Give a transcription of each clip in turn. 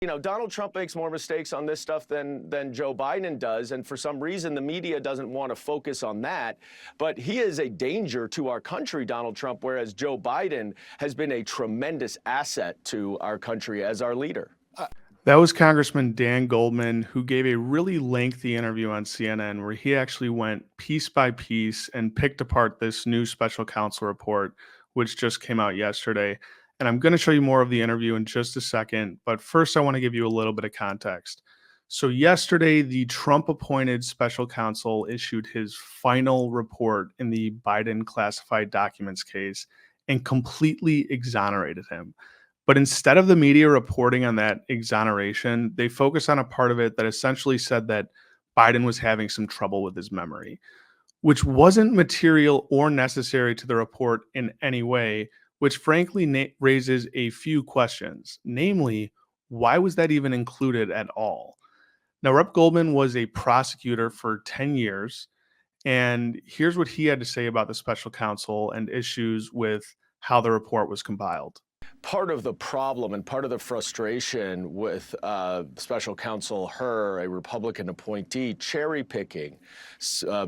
Donald Trump makes more mistakes on this stuff than Joe Biden does. And for some reason, the media doesn't want to focus on that. But he is a danger to our country, Donald Trump, whereas Joe Biden has been a tremendous asset to our country as our leader. That was Congressman Dan Goldman, who gave a really lengthy interview on CNN where he actually went piece by piece and picked apart this new special counsel report, which just came out yesterday. And I'm going to show you more of the interview in just a second. But first, I want to give you a little bit of context. So yesterday, the Trump-appointed special counsel issued his final report in the Biden classified documents case and completely exonerated him. But instead of the media reporting on that exoneration, they focused on a part of it that essentially said that Biden was having some trouble with his memory, which wasn't material or necessary to the report in any way, which frankly raises a few questions. Namely, why was that even included at all? Now, Rep. Goldman was a prosecutor for 10 years, and here's what he had to say about the special counsel and issues with how the report was compiled. Part of the problem and part of the frustration with special counsel Hur, a Republican appointee, cherry picking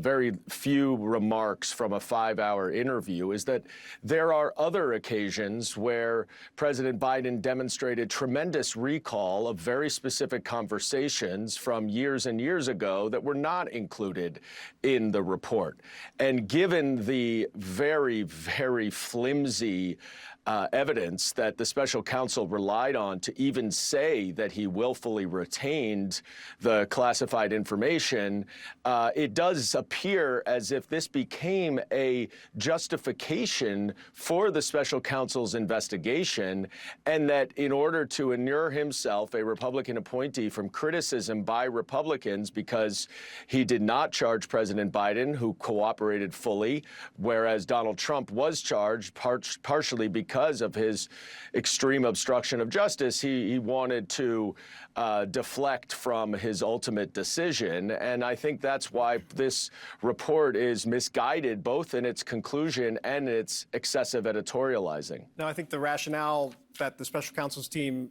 very few remarks from a 5-hour interview is that there are other occasions where President Biden demonstrated tremendous recall of very specific conversations from years and years ago that were not included in the report. And given the very, very flimsy evidence that the special counsel relied on to even say that he willfully retained the classified information, it does appear as if this became a justification for the special counsel's investigation, and that in order to inure himself, a Republican appointee, from criticism by Republicans because he did not charge President Biden, who cooperated fully, whereas Donald Trump was charged partially because of his extreme obstruction of justice, he wanted to deflect from his ultimate decision. And I think that's why this report is misguided, both in its conclusion and its excessive editorializing. Now, I think the rationale that the special counsel's team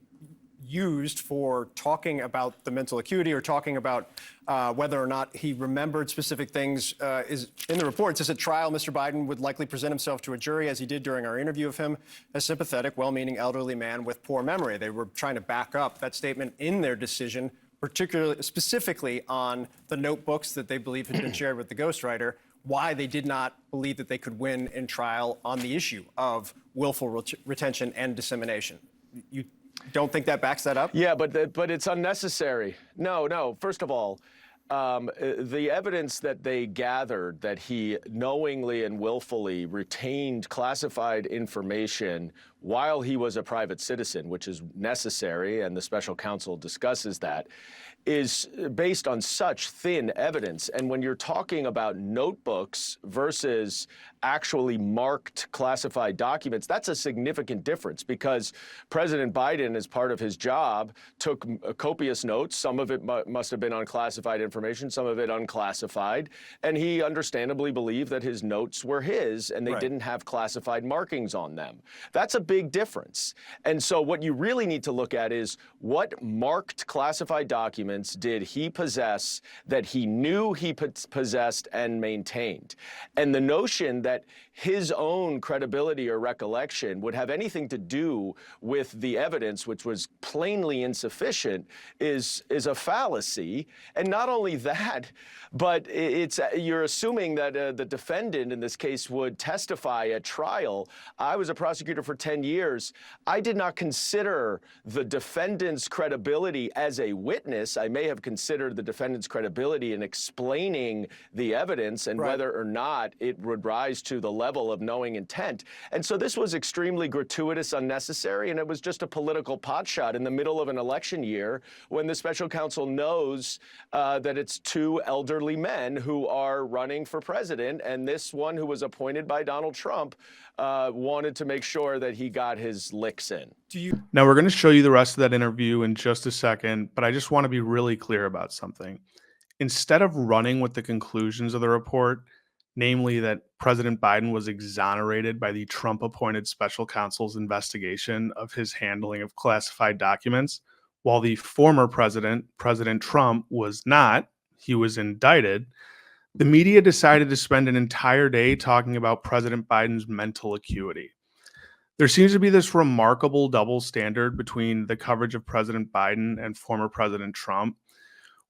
used for talking about the mental acuity or talking about whether or not he remembered specific things is in the report. It says at trial, Mr. Biden would likely present himself to a jury, as he did during our interview of him, a sympathetic, well-meaning elderly man with poor memory. They were trying to back up that statement in their decision, particularly specifically on the notebooks that they believe had been shared with the ghostwriter, why they did not believe that they could win in trial on the issue of willful retention and dissemination. You don't think that backs that up? Yeah, but it's unnecessary. No. First of all, the evidence that they gathered that he knowingly and willfully retained classified information while he was a private citizen, which is necessary, and the special counsel discusses that, is based on such thin evidence. And when you're talking about notebooks versus actually marked classified documents, that's a significant difference, because President Biden, as part of his job, took copious notes. Some of it must have been unclassified information, some of it unclassified. And he understandably believed that his notes were his and they didn't have classified markings on them. That's a big difference. And so what you really need to look at is what marked classified documents did he possess that he knew he possessed and maintained. And the notion that his own credibility or recollection would have anything to do with the evidence, which was plainly insufficient, is a fallacy. And not only that, but you're assuming that the defendant in this case would testify at trial. I was a prosecutor for 10 years. I did not consider the defendant's credibility as a witness. I may have considered the defendant's credibility in explaining the evidence and whether or not it would rise to the level of knowing intent. And so this was extremely gratuitous, unnecessary, and it was just a political potshot in the middle of an election year when the special counsel knows that it's two elderly men who are running for president, and this one, who was appointed by Donald Trump, wanted to make sure that he got his licks in. Now, we're going to show you the rest of that interview in just a second, but I just want to be really clear about something. Instead of running with the conclusions of the report, namely that President Biden was exonerated by the Trump-appointed special counsel's investigation of his handling of classified documents, while the former president, President Trump, was not. He was indicted. The media decided to spend an entire day talking about President Biden's mental acuity. There seems to be this remarkable double standard between the coverage of President Biden and former President Trump,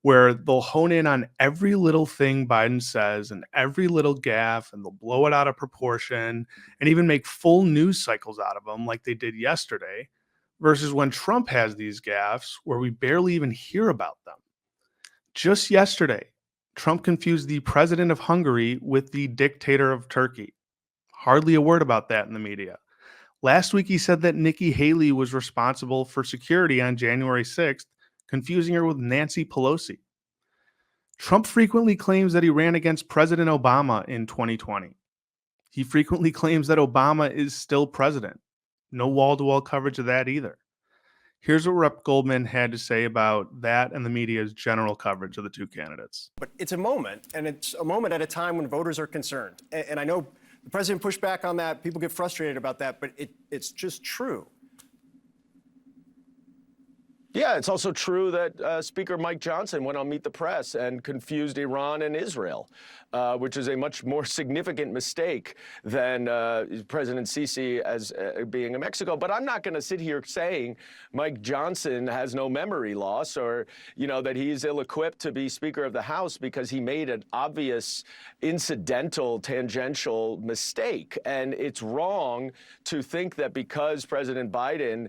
where they'll hone in on every little thing Biden says and every little gaffe, and they'll blow it out of proportion and even make full news cycles out of them like they did yesterday, versus when Trump has these gaffes where we barely even hear about them. Just yesterday, Trump confused the president of Hungary with the dictator of Turkey. Hardly a word about that in the media. Last week, he said that Nikki Haley was responsible for security on January 6th, confusing her with Nancy Pelosi. Trump frequently claims that he ran against President Obama in 2020. He frequently claims that Obama is still president. No wall-to-wall coverage of that either. Here's what Rep. Goldman had to say about that and the media's general coverage of the two candidates. But it's a moment, and it's a moment at a time when voters are concerned. And I know the president pushed back on that. People get frustrated about that, but it's just true. Yeah, it's also true that Speaker Mike Johnson went on Meet the Press and confused Iran and Israel, which is a much more significant mistake than President Sisi as being in Mexico. But I'm not going to sit here saying Mike Johnson has no memory loss, or that he's ill-equipped to be Speaker of the House because he made an obvious incidental, tangential mistake. And it's wrong to think that because President Biden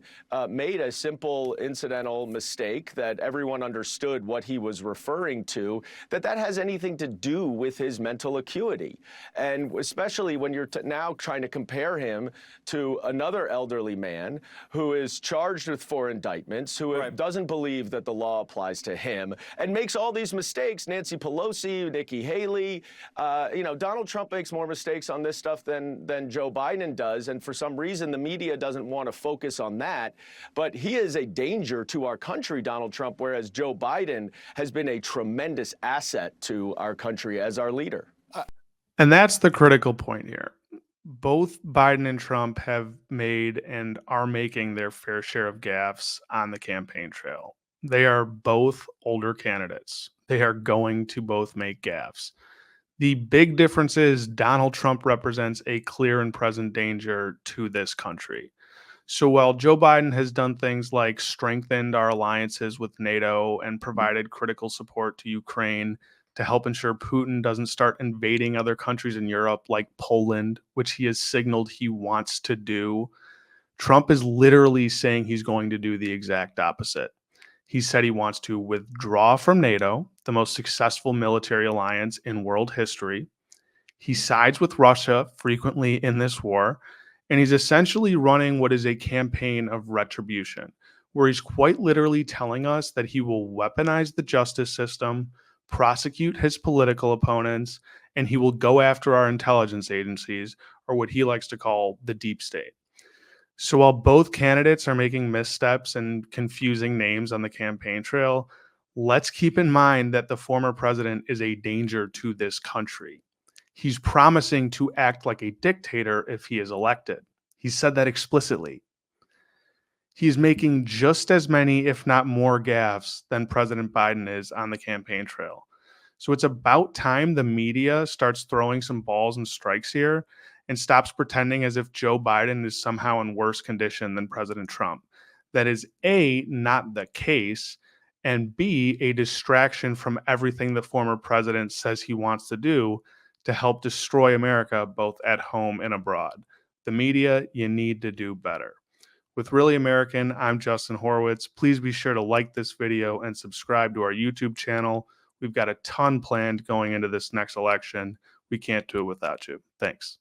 made a simple incidental mistake that everyone understood what he was referring to, that has anything to do with his mental acuity. And especially when you're now trying to compare him to another elderly man who is charged with 4 indictments, who doesn't believe that the law applies to him and makes all these mistakes. Nancy Pelosi, Nikki Haley, Donald Trump makes more mistakes on this stuff than Joe Biden does. And for some reason, the media doesn't want to focus on that. But he is a danger to our country, Donald Trump, whereas Joe Biden has been a tremendous asset to our country as our leader. And that's the critical point here. Both Biden and Trump have made and are making their fair share of gaffes on the campaign trail. They are both older candidates. They are going to both make gaffes. The big difference is Donald Trump represents a clear and present danger to this country. So while Joe Biden has done things like strengthened our alliances with NATO and provided critical support to Ukraine to help ensure Putin doesn't start invading other countries in Europe like Poland, which he has signaled he wants to do, Trump is literally saying he's going to do the exact opposite. He said he wants to withdraw from NATO, the most successful military alliance in world history. He sides with Russia frequently in this war. And he's essentially running what is a campaign of retribution, where he's quite literally telling us that he will weaponize the justice system, prosecute his political opponents, and he will go after our intelligence agencies, or what he likes to call the deep state. So while both candidates are making missteps and confusing names on the campaign trail, let's keep in mind that the former president is a danger to this country. He's promising to act like a dictator if he is elected. He said that explicitly. He's making just as many, if not more, gaffes than President Biden is on the campaign trail. So it's about time the media starts throwing some balls and strikes here and stops pretending as if Joe Biden is somehow in worse condition than President Trump. That is A, not the case, and B, a distraction from everything the former president says he wants to do to help destroy America both at home and abroad. The media, you need to do better. With Really American, I'm Justin Horwitz. Please be sure to like this video and subscribe to our YouTube channel. We've got a ton planned going into this next election. We can't do it without you. Thanks.